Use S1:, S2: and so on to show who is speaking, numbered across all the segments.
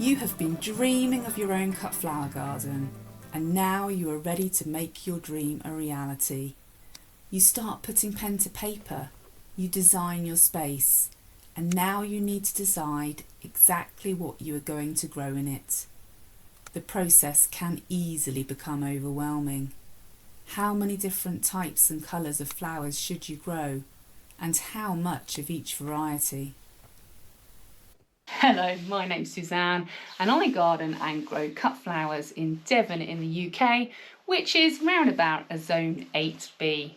S1: You have been dreaming of your own cut flower garden, and now you are ready to make your dream a reality. You start putting pen to paper, you design your space, and now you need to decide exactly what you are going to grow in it. The process can easily become overwhelming. How many different types and colours of flowers should you grow, and how much of each variety?
S2: Hello, my name's Suzanne and I garden and grow cut flowers in Devon in the UK, which is round about a zone 8B.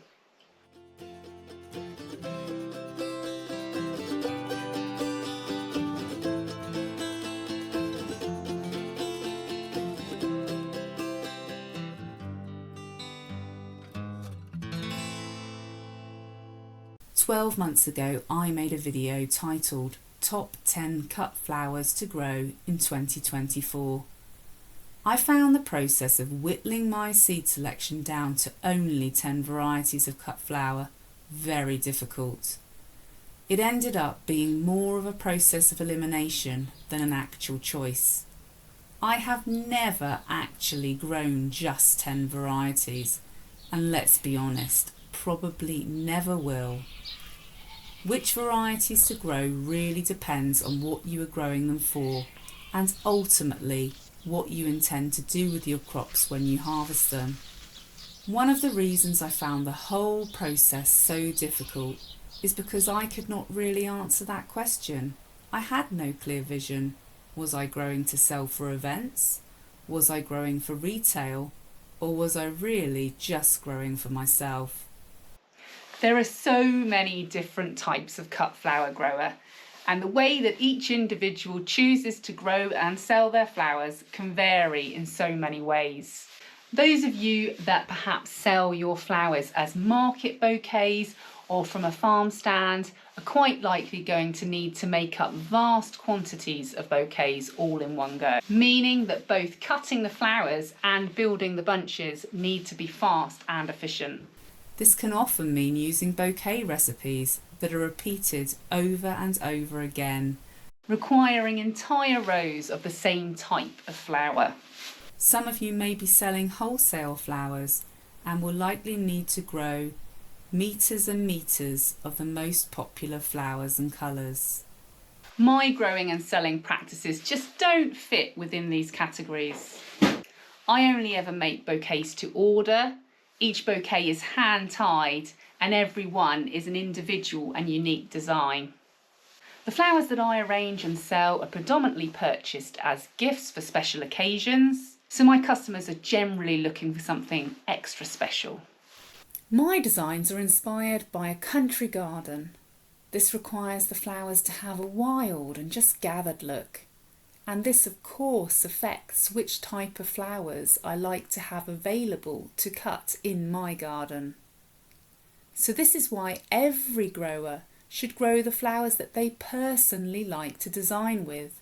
S1: "12 months ago I made a video titled Top 10 Cut Flowers to Grow in 2024. I found the process of whittling my seed selection down to only 10 varieties of cut flower very difficult. It ended up being more of a process of elimination than an actual choice. I have never actually grown just 10 varieties, and let's be honest, probably never will. Which varieties to grow really depends on what you are growing them for, and ultimately what you intend to do with your crops when you harvest them. One of the reasons I found the whole process so difficult is because I could not really answer that question. I had no clear vision. Was I growing to sell for events? Was I growing for retail? Or was I really just growing for myself?
S2: There are so many different types of cut flower grower, and the way that each individual chooses to grow and sell their flowers can vary in so many ways. Those of you that perhaps sell your flowers as market bouquets or from a farm stand are quite likely going to need to make up vast quantities of bouquets all in one go, meaning that both cutting the flowers and building the bunches need to be fast and efficient.
S1: This can often mean using bouquet recipes that are repeated over and over again,
S2: requiring entire rows of the same type of flower.
S1: Some of you may be selling wholesale flowers and will likely need to grow metres and metres of the most popular flowers and colours.
S2: My growing and selling practices just don't fit within these categories. I only ever make bouquets to order. Each bouquet is hand-tied and every one is an individual and unique design. The flowers that I arrange and sell are predominantly purchased as gifts for special occasions, so my customers are generally looking for something extra special.
S1: My designs are inspired by a country garden. This requires the flowers to have a wild and just gathered look. And this of course affects which type of flowers I like to have available to cut in my garden. So this is why every grower should grow the flowers that they personally like to design with,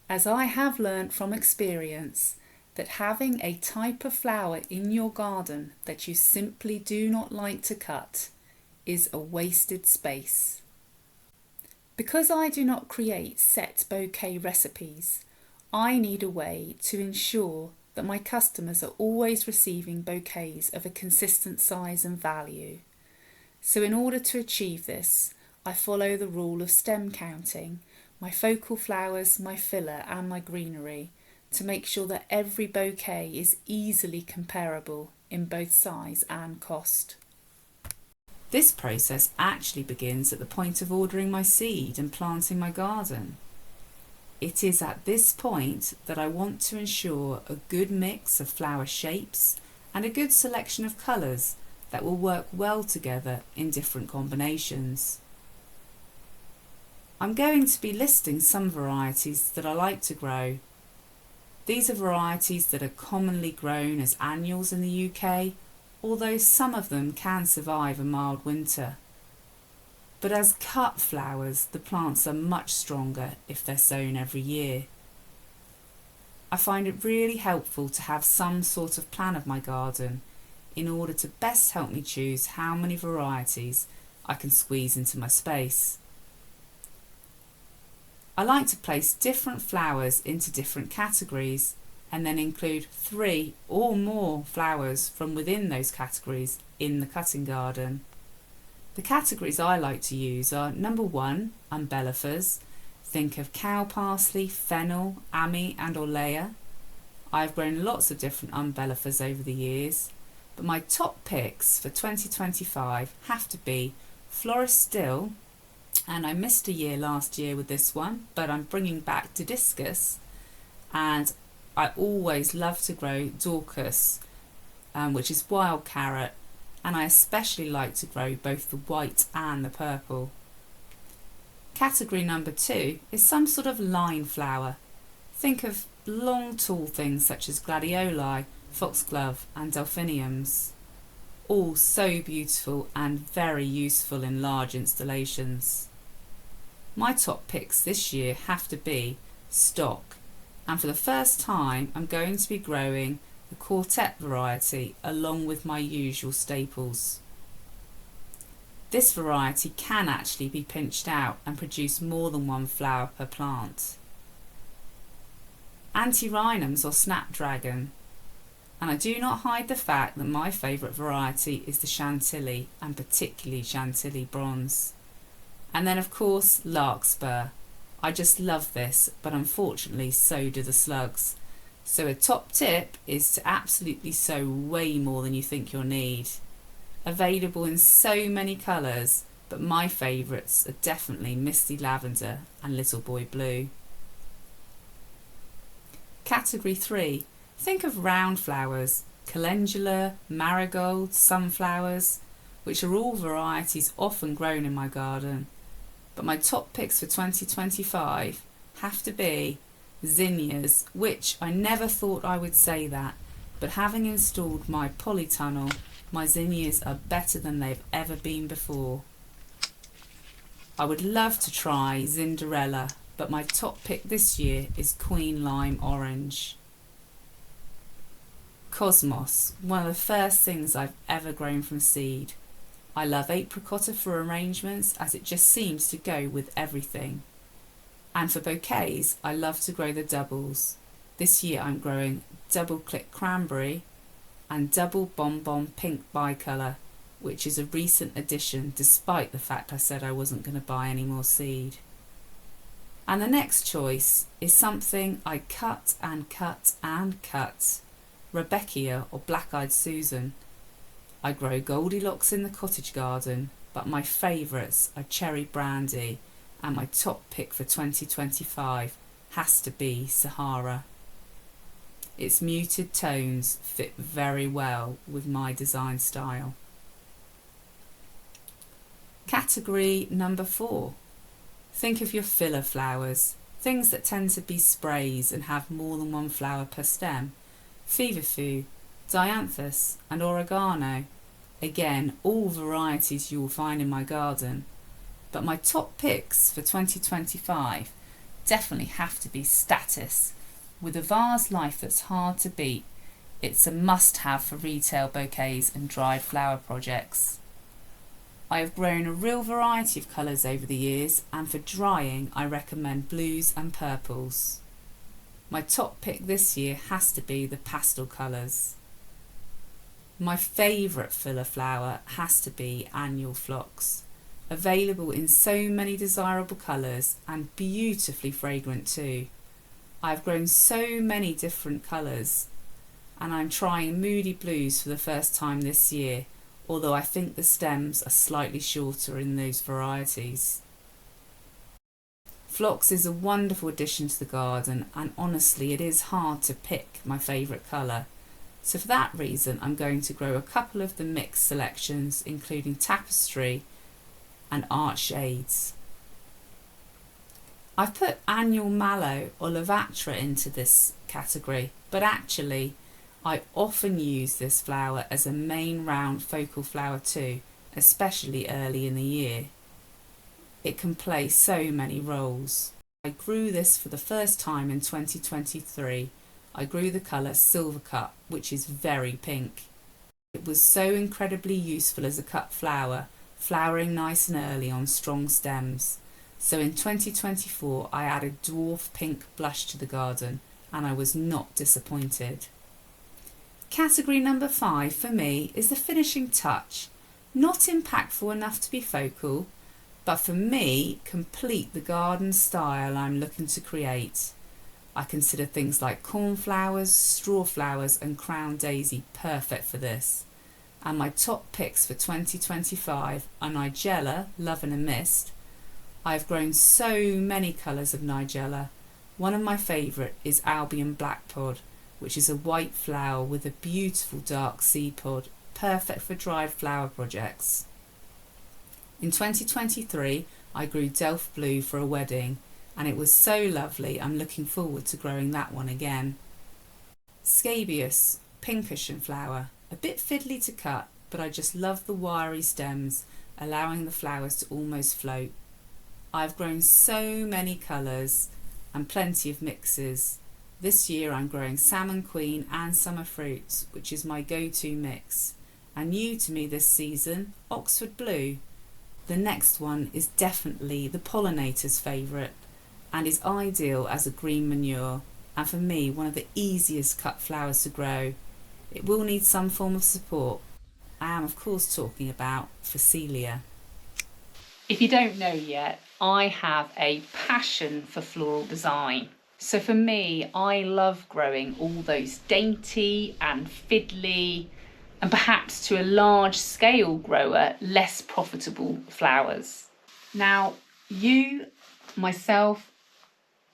S1: as I have learnt from experience that having a type of flower in your garden that you simply do not like to cut is a wasted space. Because I do not create set bouquet recipes, I need a way to ensure that my customers are always receiving bouquets of a consistent size and value. So in order to achieve this, I follow the rule of stem counting, my focal flowers, my filler and my greenery, to make sure that every bouquet is easily comparable in both size and cost. This process actually begins at the point of ordering my seed and planting my garden. It is at this point that I want to ensure a good mix of flower shapes and a good selection of colours that will work well together in different combinations. I'm going to be listing some varieties that I like to grow. These are varieties that are commonly grown as annuals in the UK, although some of them can survive a mild winter. But as cut flowers, the plants are much stronger if they're sown every year. I find it really helpful to have some sort of plan of my garden in order to best help me choose how many varieties I can squeeze into my space. I like to place different flowers into different categories and then include 3 or more flowers from within those categories in the cutting garden. The categories I like to use are number 1, Umbelifers. Think of cow parsley, fennel, ami and Orlaya. I've grown lots of different umbellifers over the years, but my top picks for 2025 have to be Florists Dill, and I missed a year last year with this one, but I'm bringing back Didiscus, and I always love to grow Daucus, which is wild carrot, and I especially like to grow both the white and the purple. Category number 2 is some sort of line flower. Think of long tall things such as gladioli, foxglove and delphiniums. All so beautiful and very useful in large installations. My top picks this year have to be stock, and for the first time I'm going to be growing the quartet variety along with my usual staples. This variety can actually be pinched out and produce more than one flower per plant. Antirrhinums or snapdragon, and I do not hide the fact that my favourite variety is the Chantilly, and particularly Chantilly bronze. And then of course larkspur. I just love this, but unfortunately so do the slugs. So a top tip is to absolutely sow way more than you think you'll need. Available in so many colours, but my favourites are definitely Misty Lavender and Little Boy Blue. Category 3. Think of round flowers, calendula, marigold, sunflowers, which are all varieties often grown in my garden. But my top picks for 2025 have to be zinnias, which I never thought I would say that, but having installed my polytunnel, my zinnias are better than they've ever been before. I would love to try Cinderella, but my top pick this year is Queen Lime Orange. Cosmos, one of the first things I've ever grown from seed. I love apricotta for arrangements as it just seems to go with everything. And for bouquets, I love to grow the doubles. This year I'm growing double click cranberry and double bonbon pink bicolour, which is a recent addition despite the fact I said I wasn't going to buy any more seed. And the next choice is something I cut and cut and cut. Rebecca or black-eyed Susan. I grow Goldilocks in the cottage garden, but my favourites are cherry brandy, and my top pick for 2025 has to be Sahara. Its muted tones fit very well with my design style. Category number 4. Think of your filler flowers, things that tend to be sprays and have more than one flower per stem. Feverfew, dianthus and oregano. Again, all varieties you will find in my garden. But my top picks for 2025 definitely have to be Statice. With a vase life that's hard to beat, it's a must-have for retail bouquets and dried flower projects. I have grown a real variety of colours over the years, and for drying I recommend blues and purples. My top pick this year has to be the pastel colours. My favourite filler flower has to be Annual Phlox, available in so many desirable colours and beautifully fragrant too. I've grown so many different colours, and I'm trying Moody Blues for the first time this year, although I think the stems are slightly shorter in those varieties. Phlox is a wonderful addition to the garden, and honestly it is hard to pick my favourite colour. So for that reason I'm going to grow a couple of the mixed selections, including Tapestry and Art Shades. I've put Annual Mallow or Lavatra into this category, but actually I often use this flower as a main round focal flower too, especially early in the year. It can play so many roles. I grew this for the first time in 2023. I grew the colour Silver Cut, which is very pink. It was so incredibly useful as a cut flower, flowering nice and early on strong stems. So in 2024 I added dwarf pink blush to the garden and I was not disappointed. Category number 5 for me is the finishing touch. Not impactful enough to be focal, but for me complete the garden style I'm looking to create. I consider things like cornflowers, straw flowers and crown daisy perfect for this. And my top picks for 2025 are Nigella, Love in a Mist. I've grown so many colours of Nigella. One of my favourite is Albion Black Pod, which is a white flower with a beautiful dark seed pod, perfect for dried flower projects. In 2023 I grew Delft Blue for a wedding and it was so lovely. I'm looking forward to growing that one again. Scabious, pinkish in flower, a bit fiddly to cut, but I just love the wiry stems, allowing the flowers to almost float. I've grown so many colours and plenty of mixes. This year I'm growing Salmon Queen and Summer Fruits, which is my go-to mix. And new to me this season, Oxford Blue. The next one is definitely the pollinator's favourite and is ideal as a green manure, and for me one of the easiest cut flowers to grow. It will need some form of support. I am of course talking about Phacelia.
S2: If you don't know yet, I have a passion for floral design. So for me, I love growing all those dainty and fiddly and perhaps to a large scale grower, less profitable flowers. Now, you, myself,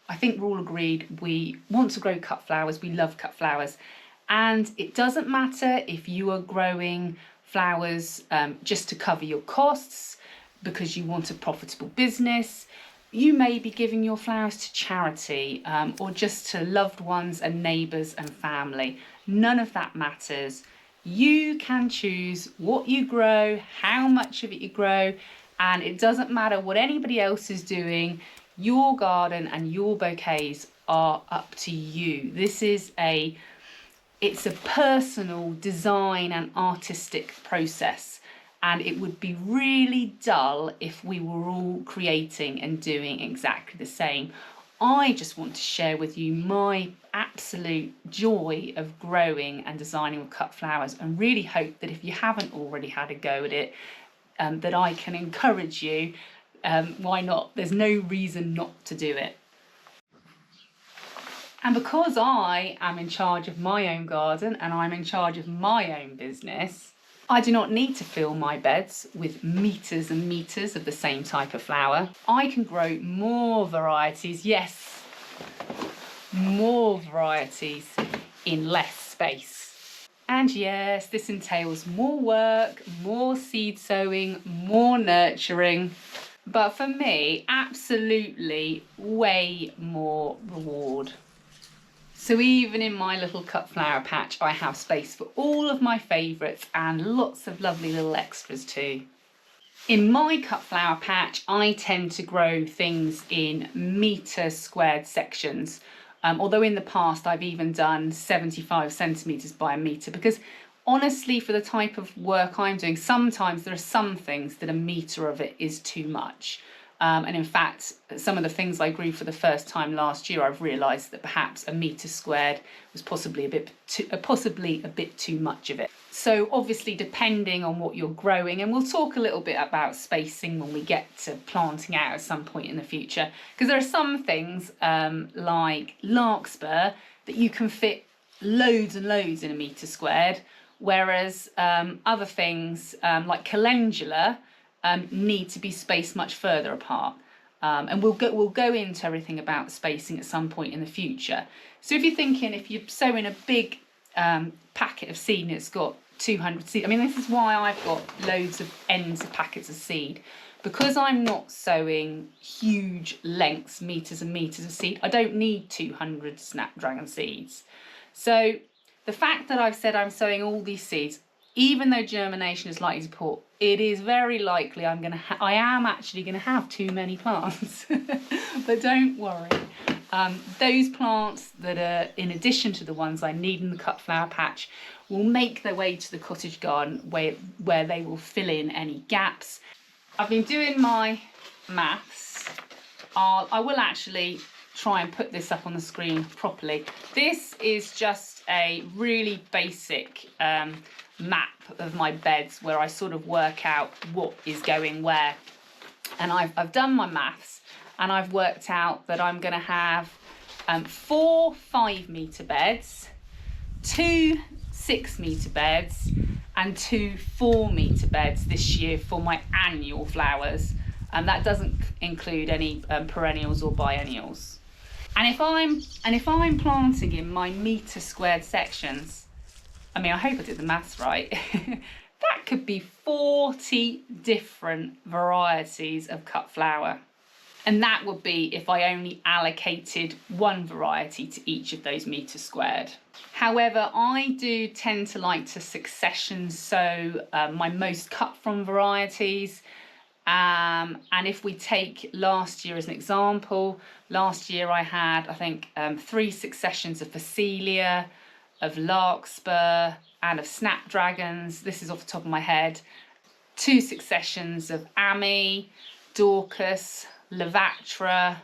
S2: I think we're all agreed we want to grow cut flowers, we love cut flowers. And it doesn't matter if you are growing flowers just to cover your costs, because you want a profitable business. You may be giving your flowers to charity or just to loved ones and neighbours and family. None of that matters. You can choose what you grow, how much of it you grow, and it doesn't matter what anybody else is doing. Your garden and your bouquets are up to you. It's a personal design and artistic process, and it would be really dull if we were all creating and doing exactly the same. I just want to share with you my absolute joy of growing and designing with cut flowers, and really hope that if you haven't already had a go at it, that I can encourage you. Why not? There's no reason not to do it. And because I am in charge of my own garden and I'm in charge of my own business, I do not need to fill my beds with metres and metres of the same type of flower. I can grow more varieties, yes, more varieties in less space. And yes, this entails more work, more seed sowing, more nurturing, but for me, absolutely way more reward. So even in my little cut flower patch, I have space for all of my favourites and lots of lovely little extras too. In my cut flower patch, I tend to grow things in metre squared sections. Although in the past I've even done 75 centimetres by a metre, because honestly, for the type of work I'm doing, sometimes there are some things that a metre of it is too much. And in fact, some of the things I grew for the first time last year, I've realised that perhaps a metre squared was possibly a bit too much of it. So obviously, depending on what you're growing, and we'll talk a little bit about spacing when we get to planting out at some point in the future, because there are some things like larkspur that you can fit loads and loads in a metre squared, whereas other things like calendula need to be spaced much further apart. And we'll go into everything about spacing at some point in the future. So if you're thinking, if you're sowing a big packet of seed and it's got 200 seed, I mean, this is why I've got loads of ends of packets of seed, because I'm not sowing huge lengths, metres and metres of seed. I don't need 200 snapdragon seeds. So the fact that I've said I'm sowing all these seeds, even though germination is likely to poor, it is very likely I am actually going to have too many plants. But don't worry. Those plants that are in addition to the ones I need in the cut flower patch will make their way to the cottage garden where they will fill in any gaps. I've been doing my maths I will actually try and put this up on the screen properly. This is just a really basic map of my beds where I sort of work out what is going where. And I've done my maths, and I've worked out that I'm going to have 4 5-metre beds, 2 6-metre beds, and 2 4-metre beds this year for my annual flowers. And that doesn't include any perennials or biennials. And if I'm planting in my metre squared sections, I mean, I hope I did the maths right. That could be 40 different varieties of cut flower. And that would be if I only allocated one variety to each of those metres squared. However, I do tend to like to succession sow my most cut from varieties. And if we take last year as an example, last year I had, I think, 3 successions of Phacelia, of Larkspur, and of Snapdragons. This is off the top of my head. 2 successions of Ami, Daucus, Levatra,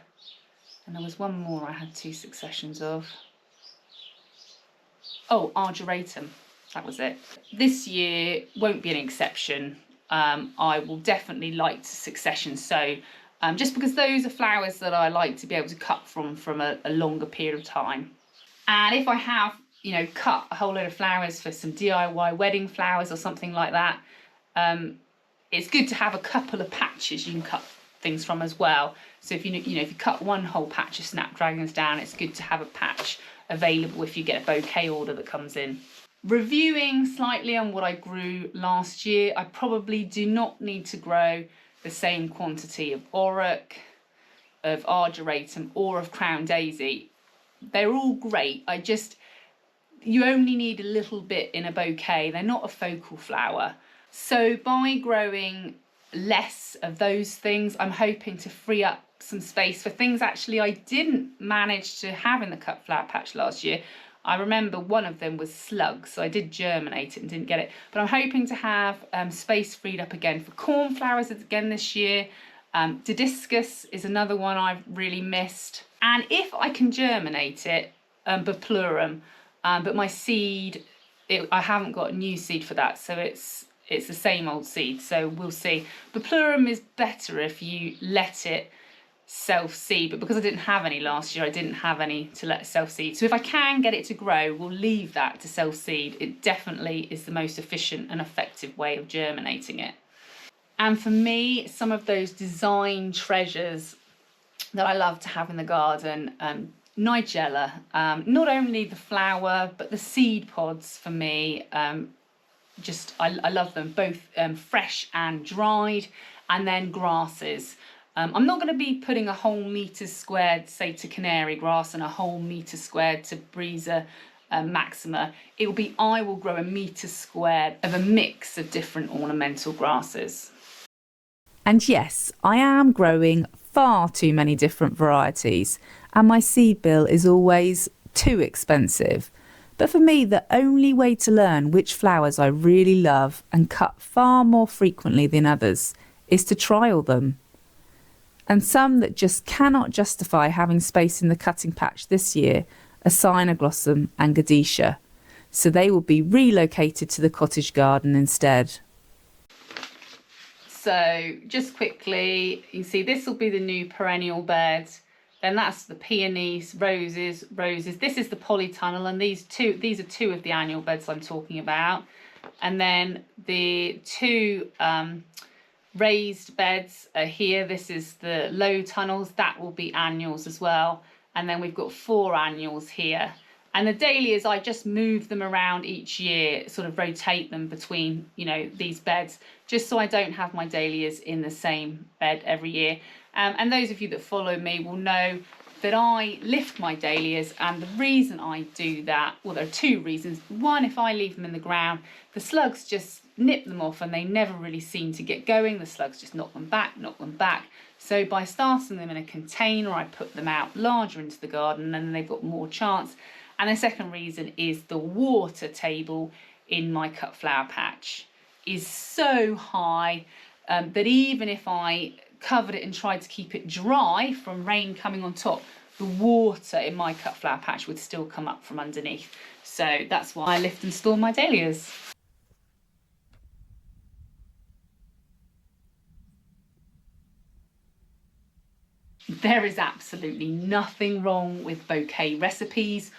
S2: and there was one more I had 2 successions of. Oh, Argyratum, that was it. This year won't be an exception. I will definitely like to succession sow, just because those are flowers that I like to be able to cut from a longer period of time. And if I have, cut a whole load of flowers for some DIY wedding flowers or something like that, it's good to have a couple of patches you can cut things from as well. So if if you cut one whole patch of Snapdragons down, it's good to have a patch available if you get a bouquet order that comes in. Reviewing slightly on what I grew last year, I probably do not need to grow the same quantity of Auroch, of Argyratum, or of Crown Daisy. They're all great. You only need a little bit in a bouquet. They're not a focal flower. So by growing less of those things, I'm hoping to free up some space for things actually I didn't manage to have in the cut flower patch last year. I remember one of them was slugs, so I did germinate it and didn't get it. But I'm hoping to have space freed up again for cornflowers again this year. Didiscus is another one I've really missed. And if I can germinate it, Beplurum, but my seed, I haven't got a new seed for that, so it's the same old seed, so we'll see. Beplurum is better if you let it self-seed, but because I didn't have any last year, I didn't have any to let self-seed. So if I can get it to grow, we'll leave that to self-seed. It definitely is the most efficient and effective way of germinating it. And for me, some of those design treasures that I love to have in the garden, Nigella, not only the flower, but the seed pods for me, I love them, both fresh and dried, and then grasses. I'm not going to be putting a whole metre squared, say, to canary grass and a whole metre squared to Breeza maxima. I will grow a metre squared of a mix of different ornamental grasses.
S3: And yes, I am growing far too many different varieties, and my seed bill is always too expensive. But for me, the only way to learn which flowers I really love and cut far more frequently than others is to trial them. And some that just cannot justify having space in the cutting patch this year are Cynoglossum and Gadecia, so they will be relocated to the cottage garden instead.
S2: So just quickly, you can see this will be the new perennial bed. Then that's the peonies, roses. This is the polytunnel, and these are 2 of the annual beds I'm talking about. And then the 2 raised beds are here. This is the low tunnels. That will be annuals as well. And then we've got 4 annuals here. And the dahlias, I just move them around each year, sort of rotate them between, these beds, just so I don't have my dahlias in the same bed every year. And those of you that follow me will know that I lift my dahlias, and the reason I do that, well, there are 2 reasons. One, if I leave them in the ground, the slugs just nip them off and they never really seem to get going. The slugs just knock them back. So by starting them in a container, I put them out larger into the garden, and then they've got more chance. And the second reason is the water table in my cut flower patch is so high that even if I covered it and tried to keep it dry from rain coming on top, the water in my cut flower patch would still come up from underneath. So that's why I lift and store my dahlias. There is absolutely nothing wrong with bouquet recipes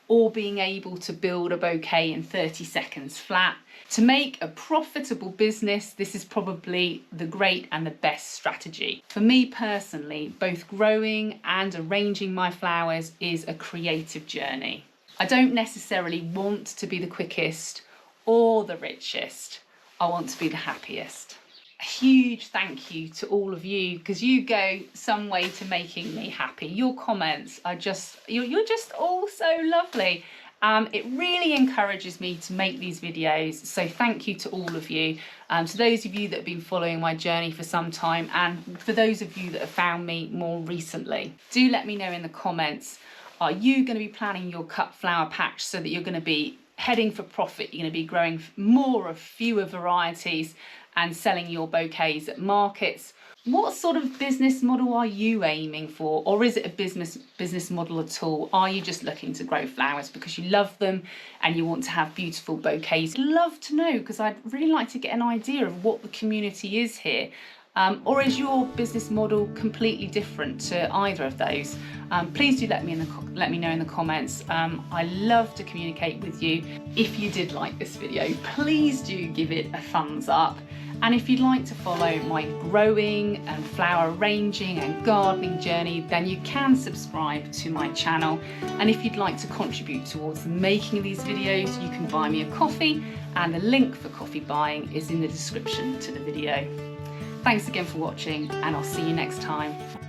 S2: or being able to build a bouquet in 30 seconds flat. To make a profitable business, this is probably the great and the best strategy. For me personally, both growing and arranging my flowers is a creative journey. I don't necessarily want to be the quickest or the richest. I want to be the happiest. A huge thank you to all of you, because you go some way to making me happy. Your comments are just, you're just all so lovely. It really encourages me to make these videos, so thank you to all of you. To those of you that have been following my journey for some time, and for those of you that have found me more recently, do let me know in the comments, are you going to be planning your cut flower patch so that you're going to be heading for profit, you're going to be growing more of fewer varieties and selling your bouquets at markets? What sort of business model are you aiming for? Or is it a business model at all? Are you just looking to grow flowers because you love them and you want to have beautiful bouquets? I'd love to know, because I'd really like to get an idea of what the community is here. Or is your business model completely different to either of those? Please do let me know in the comments. I love to communicate with you. If you did like this video, please do give it a thumbs up. And if you'd like to follow my growing and flower arranging and gardening journey, then you can subscribe to my channel. And if you'd like to contribute towards the making of these videos, you can buy me a coffee, and the link for coffee buying is in the description to the video. Thanks again for watching, and I'll see you next time.